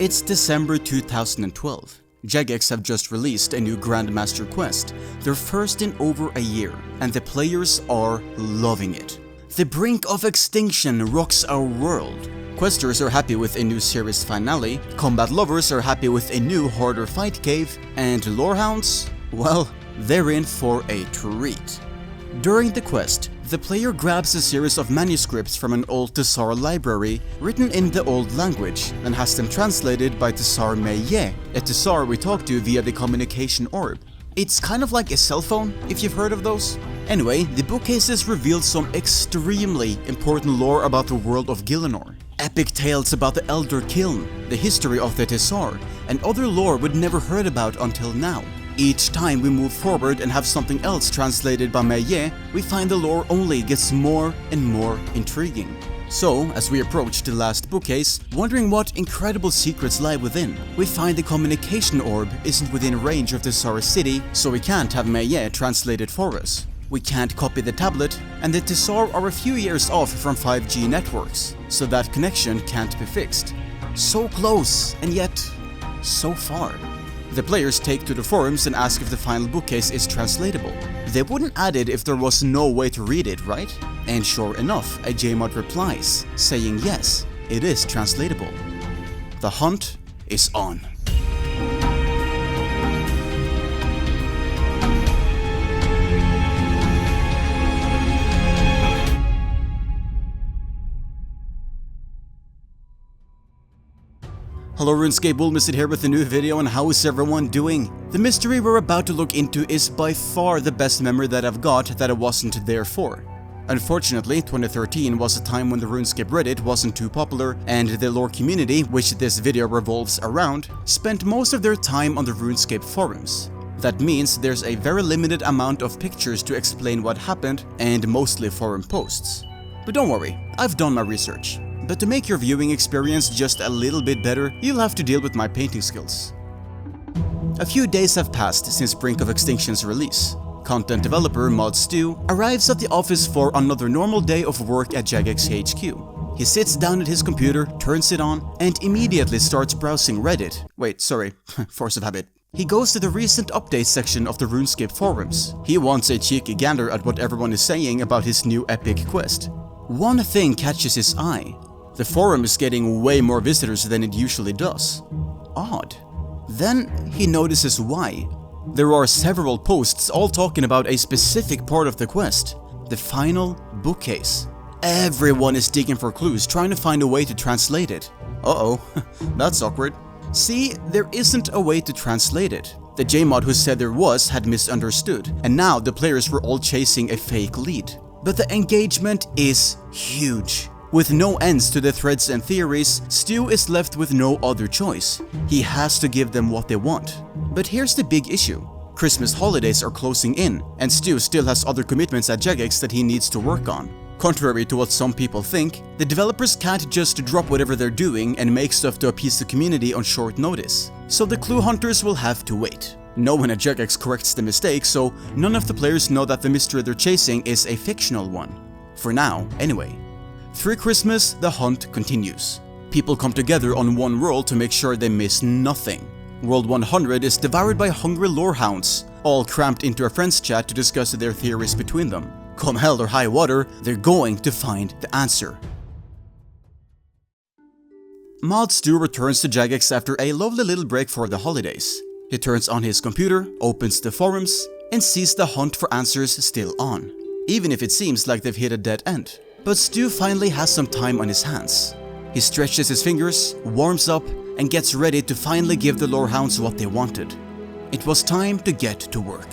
It's December 2012. Jagex have just released a new Grandmaster quest, their first in over a year, and the players are loving it. The Brink of Extinction rocks our world. Questers are happy with a new series finale, combat lovers are happy with a new harder fight cave, and lorehounds, well, they're in for a treat. During the quest, the player grabs a series of manuscripts from an old Tsar library written in the old language and has them translated by Tsar Meye, a Tsar we talk to via the communication orb. It's kind of like a cell phone, if you've heard of those. Anyway, the bookcases revealed some extremely important lore about the world of Gielinor. Epic tales about the Elder Kiln, the history of the Tsar, and other lore we'd never heard about until now. Each time we move forward and have something else translated by Meye, we find the lore only gets more and more intriguing. So, as we approach the last bookcase, wondering what incredible secrets lie within, we find the communication orb isn't within range of the Tsar city, so we can't have Meye translate it for us. We can't copy the tablet, and the Tsar are a few years off from 5G networks, so that connection can't be fixed. So close, and yet so far. The players take to the forums and ask if the final bookcase is translatable. They wouldn't add it if there was no way to read it, right? And sure enough, a Jmod replies, saying yes, it is translatable. The hunt is on. Hello RuneScape, Bullmisted here with a new video, and how is everyone doing? The mystery we're about to look into is by far the best memory that I've got that I wasn't there for. Unfortunately, 2013 was a time when the RuneScape Reddit wasn't too popular, and the lore community, which this video revolves around, spent most of their time on the RuneScape forums. That means there's a very limited amount of pictures to explain what happened, and mostly forum posts. But don't worry, I've done my research. But to make your viewing experience just a little bit better, you'll have to deal with my painting skills. A few days have passed since Brink of Extinction's release. Content developer ModStew arrives at the office for another normal day of work at Jagex HQ. He sits down at his computer, turns it on, and immediately starts browsing Reddit. Wait, sorry, force of habit. He goes to the recent update section of the RuneScape forums. He wants a cheeky gander at what everyone is saying about his new epic quest. One thing catches his eye. The forum is getting way more visitors than it usually does. Odd. Then he notices why. There are several posts all talking about a specific part of the quest, the final bookcase. Everyone is digging for clues, trying to find a way to translate it. Uh-oh, that's awkward. See, there isn't a way to translate it. The Jmod who said there was had misunderstood, and now the players were all chasing a fake lead. But the engagement is huge. With no ends to the threads and theories, Stu is left with no other choice. He has to give them what they want. But here's the big issue. Christmas holidays are closing in, and Stu still has other commitments at Jagex that he needs to work on. Contrary to what some people think, the developers can't just drop whatever they're doing and make stuff to appease the community on short notice. So the clue hunters will have to wait. No one at Jagex corrects the mistake, so none of the players know that the mystery they're chasing is a fictional one. For now, anyway. Through Christmas, the hunt continues. People come together on one world to make sure they miss nothing. World 100 is devoured by hungry lorehounds, all cramped into a friends chat to discuss their theories between them. Come hell or high water, they're going to find the answer. ModStew returns to Jagex after a lovely little break for the holidays. He turns on his computer, opens the forums, and sees the hunt for answers still on, even if it seems like they've hit a dead end. But Stu finally has some time on his hands. He stretches his fingers, warms up, and gets ready to finally give the lorehounds what they wanted. It was time to get to work.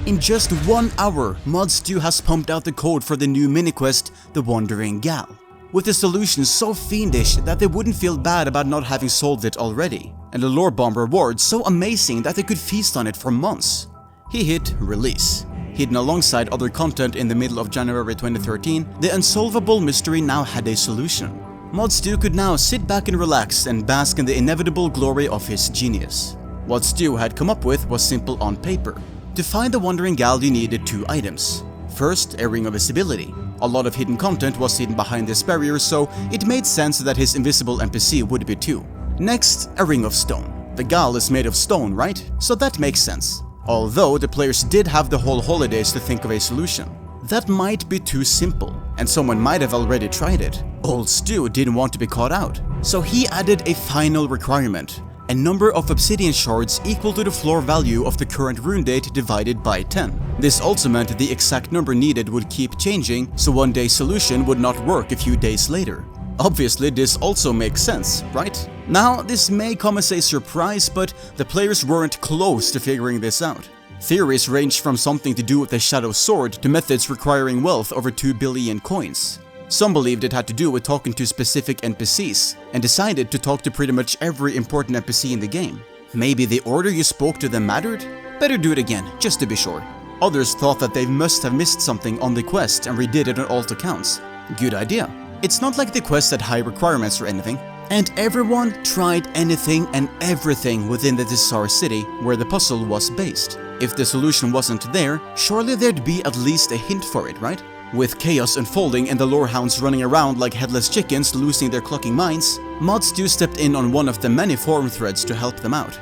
In just 1 hour, ModStew has pumped out the code for the new mini-quest, The Wandering Gal, with a solution so fiendish that they wouldn't feel bad about not having solved it already, and a lore bomb reward so amazing that they could feast on it for months. He hit release. Hidden alongside other content in the middle of January 2013, the unsolvable mystery now had a solution. ModStew could now sit back and relax and bask in the inevitable glory of his genius. What Stu had come up with was simple on paper. To find the Wandering Gal, you needed 2 items. First, a ring of visibility. A lot of hidden content was hidden behind this barrier, so it made sense that his invisible NPC would be too. Next, a ring of stone. The Gal is made of stone, right? So that makes sense. Although the players did have the whole holidays to think of a solution. That might be too simple, and someone might have already tried it. Old Stu didn't want to be caught out, so he added a final requirement. A number of obsidian shards equal to the floor value of the current rune date divided by 10. This also meant the exact number needed would keep changing, so one day's solution would not work a few days later. Obviously, this also makes sense, right? Now, this may come as a surprise, but the players weren't close to figuring this out. Theories range from something to do with the Shadow Sword to methods requiring wealth over 2 billion coins. Some believed it had to do with talking to specific NPCs, and decided to talk to pretty much every important NPC in the game. Maybe the order you spoke to them mattered? Better do it again, just to be sure. Others thought that they must have missed something on the quest and redid it on alt accounts. Good idea. It's not like the quest had high requirements or anything. And everyone tried anything and everything within the Tsar city where the puzzle was based. If the solution wasn't there, surely there'd be at least a hint for it, right? With chaos unfolding and the lorehounds running around like headless chickens losing their clucking minds, Mod2 stepped in on one of the many forum threads to help them out.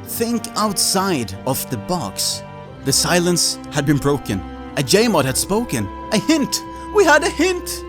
Think outside of the box. The silence had been broken. A Jmod had spoken. A hint! We had a hint!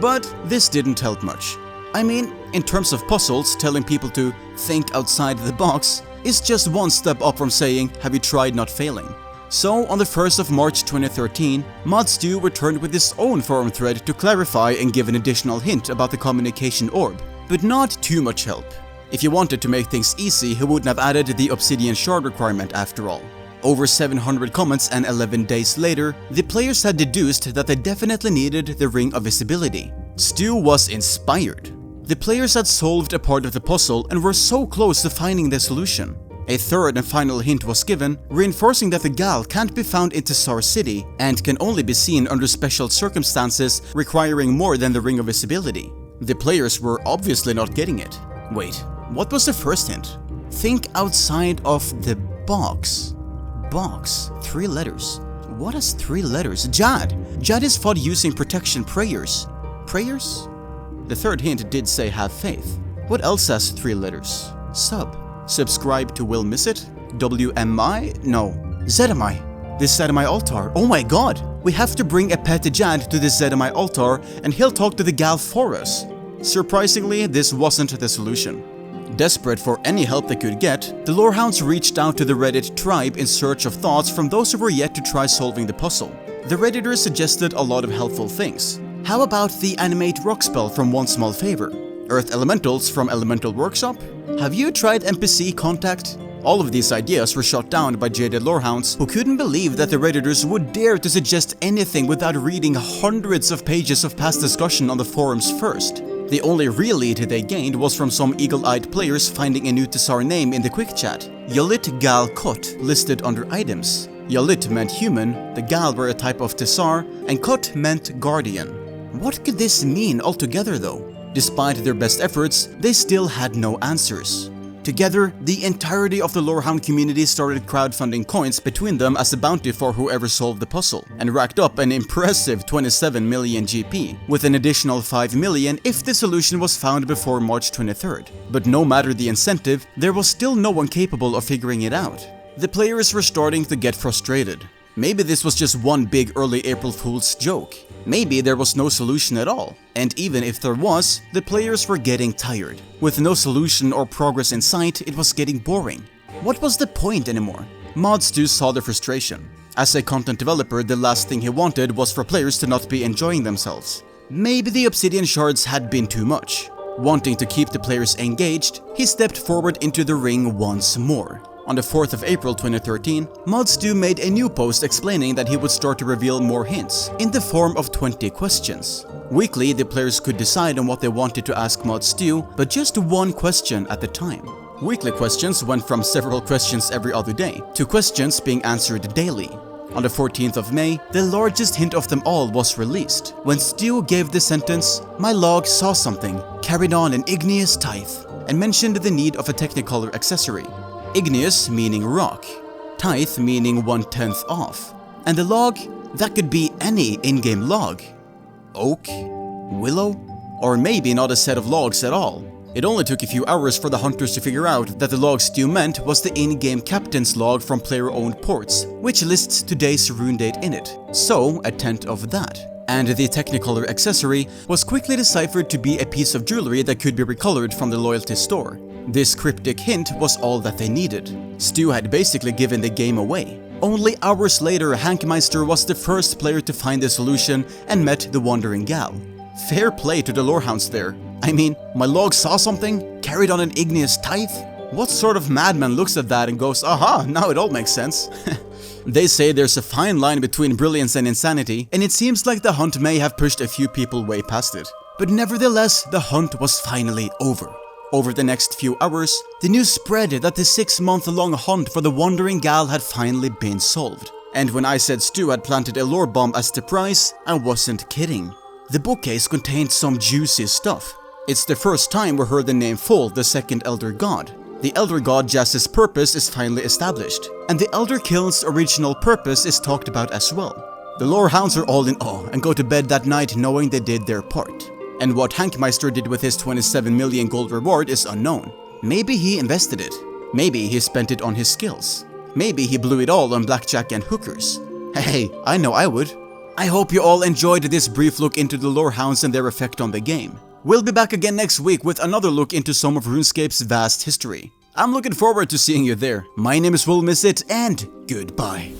But this didn't help much. I mean, in terms of puzzles, telling people to think outside the box is just one step up from saying, have you tried not failing? So, on the 1st of March 2013, Mod2 returned with his own forum thread to clarify and give an additional hint about the communication orb, but not too much help. If he wanted to make things easy, he wouldn't have added the obsidian shard requirement after all. Over 700 comments and 11 days later, the players had deduced that they definitely needed the Ring of Visibility. Stu was inspired. The players had solved a part of the puzzle and were so close to finding the solution. A third and final hint was given, reinforcing that the Gal can't be found in Tsar City and can only be seen under special circumstances requiring more than the Ring of Visibility. The players were obviously not getting it. Wait, what was the first hint? Think outside of the box. Box, 3 letters. What is 3 letters? Jad! Jad is fought using protection prayers. Prayers? The third hint did say have faith. What else has 3 letters? Sub. Subscribe to Will Miss It? WMI? No. Zedami. The Zedami altar. Oh my god! We have to bring a pet Jad to the Zedami altar and he'll talk to the Gal for us. Surprisingly, this wasn't the solution. Desperate for any help they could get, the Lorehounds reached out to the Reddit tribe in search of thoughts from those who were yet to try solving the puzzle. The Redditors suggested a lot of helpful things. How about the animate rock spell from One Small Favor? Earth elementals from Elemental Workshop? Have you tried NPC contact? All of these ideas were shot down by jaded lorehounds who couldn't believe that the Redditors would dare to suggest anything without reading hundreds of pages of past discussion on the forums first. The only real lead they gained was from some eagle-eyed players finding a new Tsar name in the quick chat. Yalit Gal Kot listed under items. Yalit meant human, the Gal were a type of Tsar, and Kot meant guardian. What could this mean altogether though? Despite their best efforts, they still had no answers. Together, the entirety of the Lorehound community started crowdfunding coins between them as a bounty for whoever solved the puzzle, and racked up an impressive 27 million GP, with an additional 5 million if the solution was found before March 23rd. But no matter the incentive, there was still no one capable of figuring it out. The players were starting to get frustrated. Maybe this was just one big early April Fool's joke. Maybe there was no solution at all, and even if there was, the players were getting tired. With no solution or progress in sight, it was getting boring. What was the point anymore? Mod2 saw the frustration. As a content developer, the last thing he wanted was for players to not be enjoying themselves. Maybe the obsidian shards had been too much. Wanting to keep the players engaged, he stepped forward into the ring once more. On the 4th of April 2013, Mod2 made a new post explaining that he would start to reveal more hints, in the form of 20 questions. Weekly, the players could decide on what they wanted to ask Mod2, but just one question at a time. Weekly questions went from several questions every other day, to questions being answered daily. On the 14th of May, the largest hint of them all was released, when Stu gave the sentence, "My log saw something, carried on an igneous tithe," and mentioned the need of a Technicolor accessory. Igneous meaning rock, tithe meaning 1/10 off, and the log That could be any in-game log. Oak? Willow? Or maybe not a set of logs at all. It only took a few hours for the hunters to figure out that the log Stu meant was the in-game captain's log from player-owned ports, which lists today's rune date in it, so a tenth of that. And the Technicolor accessory was quickly deciphered to be a piece of jewelry that could be recolored from the loyalty store. This cryptic hint was all that they needed. Stu had basically given the game away. Only hours later, Hankmeister was the first player to find the solution and met the Wandering Gal. Fair play to the lorehounds there. I mean, my log saw something, carried on an igneous tithe? What sort of madman looks at that and goes, aha, now it all makes sense? They say there's a fine line between brilliance and insanity, and it seems like the hunt may have pushed a few people way past it. But nevertheless, the hunt was finally over. Over the next few hours, the news spread that the 6-month-long hunt for the Wandering Gal had finally been solved. And when I said Stu had planted a lore bomb as the prize, I wasn't kidding. The bookcase contained some juicy stuff. It's the first time we heard the name Fall, the second Elder God. The Elder God Jazz's purpose is finally established, and the Elder Kill's original purpose is talked about as well. The lorehounds are all in awe and go to bed that night knowing they did their part. And what Hankmeister did with his 27 million gold reward is unknown. Maybe he invested it. Maybe he spent it on his skills. Maybe he blew it all on blackjack and hookers. Hey, I know I would. I hope you all enjoyed this brief look into the lorehounds and their effect on the game. We'll be back again next week with another look into some of RuneScape's vast history. I'm looking forward to seeing you there. My name is Will Miss It, and goodbye.